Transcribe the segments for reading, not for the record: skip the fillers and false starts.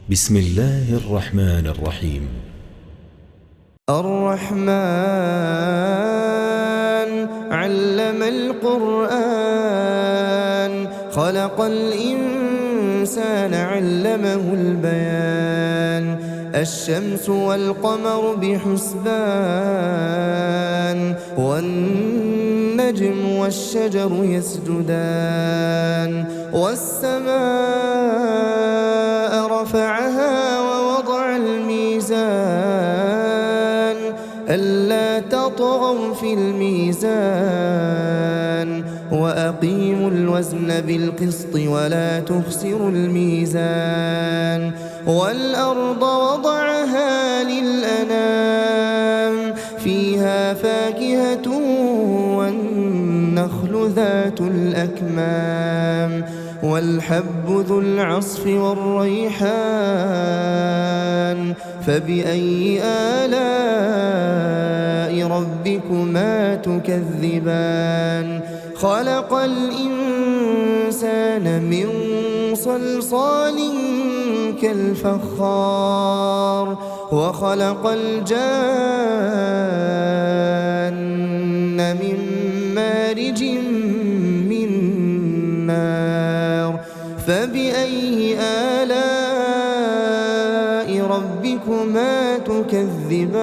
بسم الله الرحمن الرحيم. الرحمن علم القرآن خلق الإنسان علمه البيان الشمس والقمر بحسبان والنجم والشجر يسجدان والسماء رفعها ووضع الميزان ألا تطغوا في الميزان وأقيموا الوزن بالقسط ولا تخسروا الميزان والأرض وضعها للأنام فيها فاكهة والنخل ذات الأكمام والحب ذو العصف والريحان فبأي آلاء ربكما تكذبان خلق الإنسان من صلصال كالفخار وخلق الجان من مارج من نار فبأي آلاء ربكما تكذبان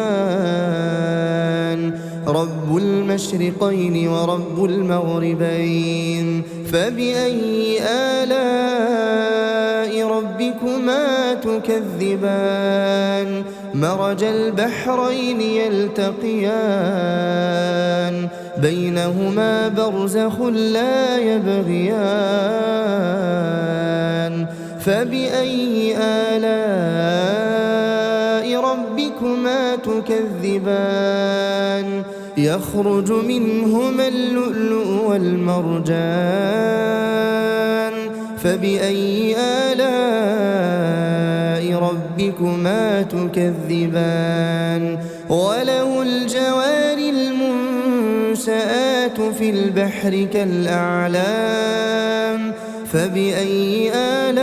رب المشرقين ورب المغربين فبأي آلاء ربكما تكذبان مرج البحرين يلتقيان بينهما برزخ لا يبغيان فبأي آلاء ربكما تكذبان يخرج منهما اللؤلؤ والمرجان فبأي آلاء ربكما تكذبان وله الجوار المنشآت في البحر كالأعلام فبأي آلاء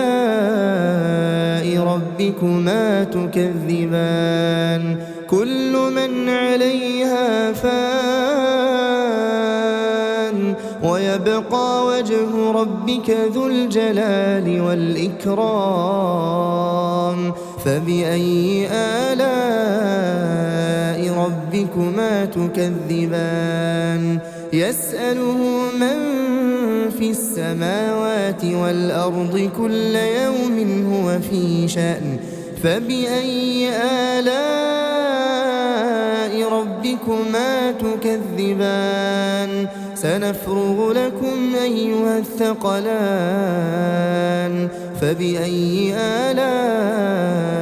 ربكما تكذبان كل من عليها فان ويبقى وجه ربك ذو الجلال والإكرام فبأي آلاء ربكما تكذبان يسأله من في السماوات والأرض كل يوم هو في شأن فبأي آلاء ربكما تكذبان سنفرغ لكم أيها الثقلان فبأي آلاء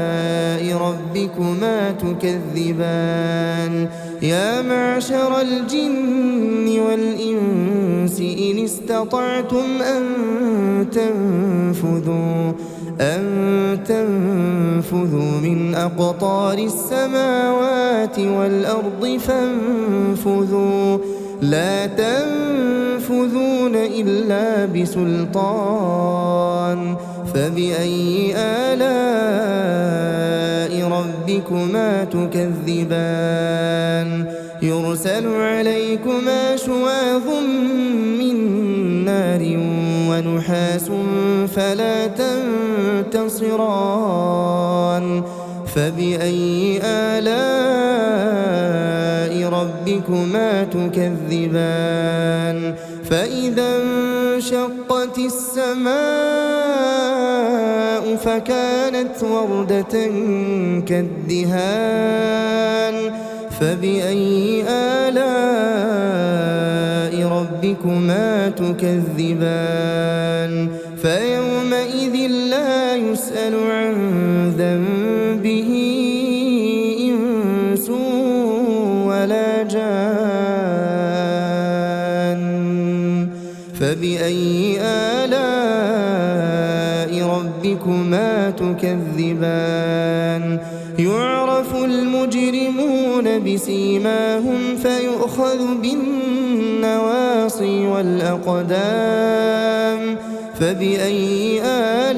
ربكما تكذبان يا معشر الجن والإنس إن استطعتم أن تنفذوا من أقطار السماوات والأرض فانفذوا لا تنفذون إلا بسلطان فبأي آلاء ربكما تكذبان يرسل عليكما شواظ من نار ونحاس فلا تنتصران فبأي آلاء ربكما تكذبان فإذا انشقت السماء فكانت وردة كالدهان فبأي آلاء ربكما تكذبان فيومئذ لا يسأل عن ذنبه إنس ولا جان فبأي آلاء ربكما تكذبان يعرف المجرمون بسيماهم فيؤخذ بالنواصي والأقدام فبأي آلاء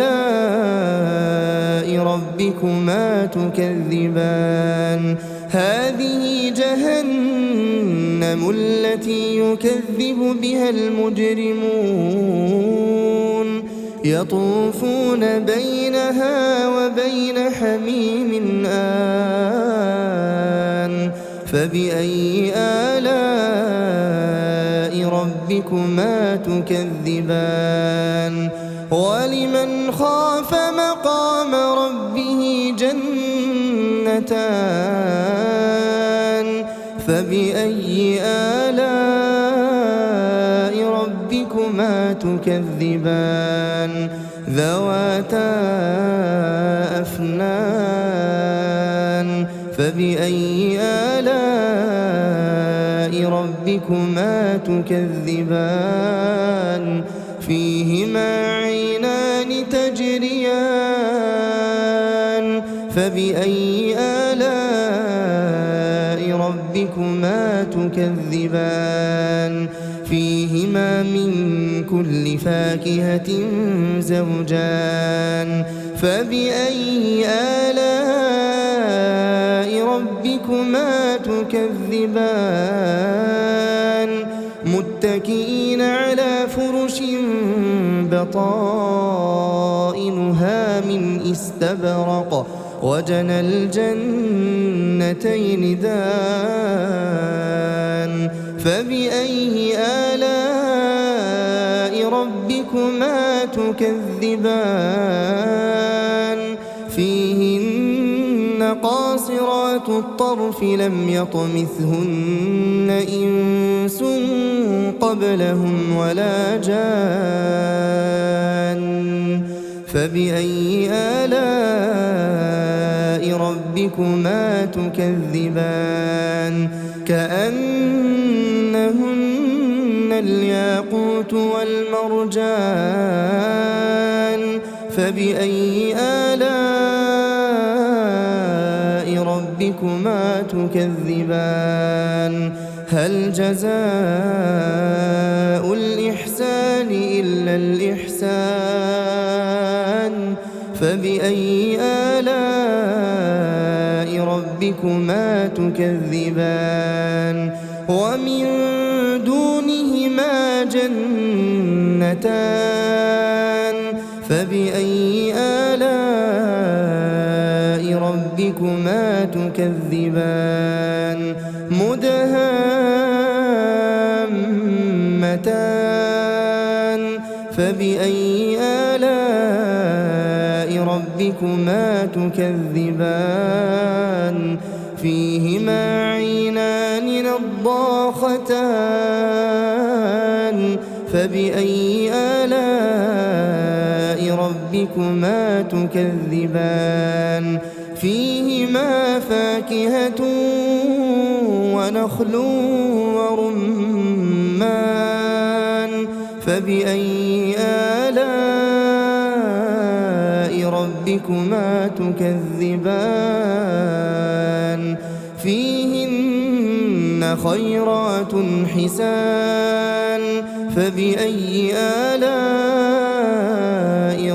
ربكما تكذبان هذه جهنم التي يكذب بها المجرمون يطوفون بينها وبين حميم آن فبأي آلاء ربكما تكذبان ولمن خاف مقام ربه جنتان فبأي آلاء ربكما تكذبان ذواتا أفنان فبأي آلاء ربكما تكذبان فيهما عينان تجريان فبأي آلاء ربكما تكذبان فيهما من كل فاكهة زوجان فبأي آلاء ربكما تكذبان متكئين على فرش بطائنها من استبرق وجنى الجنتين دان فبأي آلاء ربكما تكذبان فيهن قاصرات الطرف لم يطمثهن إنس قبلهم ولا جان فبأي آلاء ربكما تكذبان كأنهن الياقوت والمرجان فبأي آلاء ربكما تكذبان هل جزاء الإحسان إلا الإحسان فبأي آلاء ربكما تكذبان ومن دونهما جنتان فبأي آلاء ربكما تكذبان مدهامتان فبأي آلاء ربكما تكذبان فيهما عينان نضاختان فبأي آلاء ربكما تكذبان فيهما فاكهة ونخل ورمان فبأي آلاء ربكما تكذبان فيهن خيرات حسان فبأي آلاء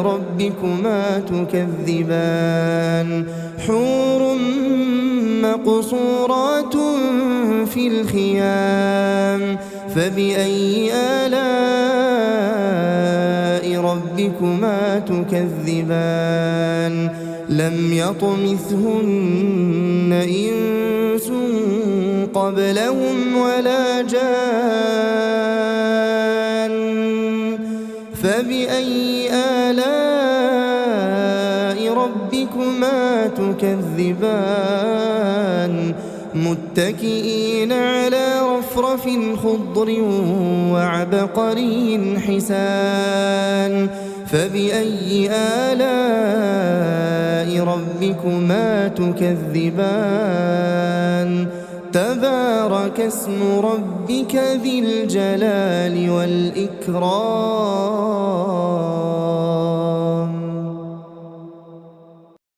ربكما تكذبان حور مقصورات في الخيام فبأي آلاء ربكما تكذبان لم يطمثهن إنس قبلهم ولا جان فبأي آلاء ربكما تكذبان متكئين على رفرف خضر وعبقري حسان فبأي آلاء ربكما تكذبان تبارك اسم ربك ذي الجلال والإكرام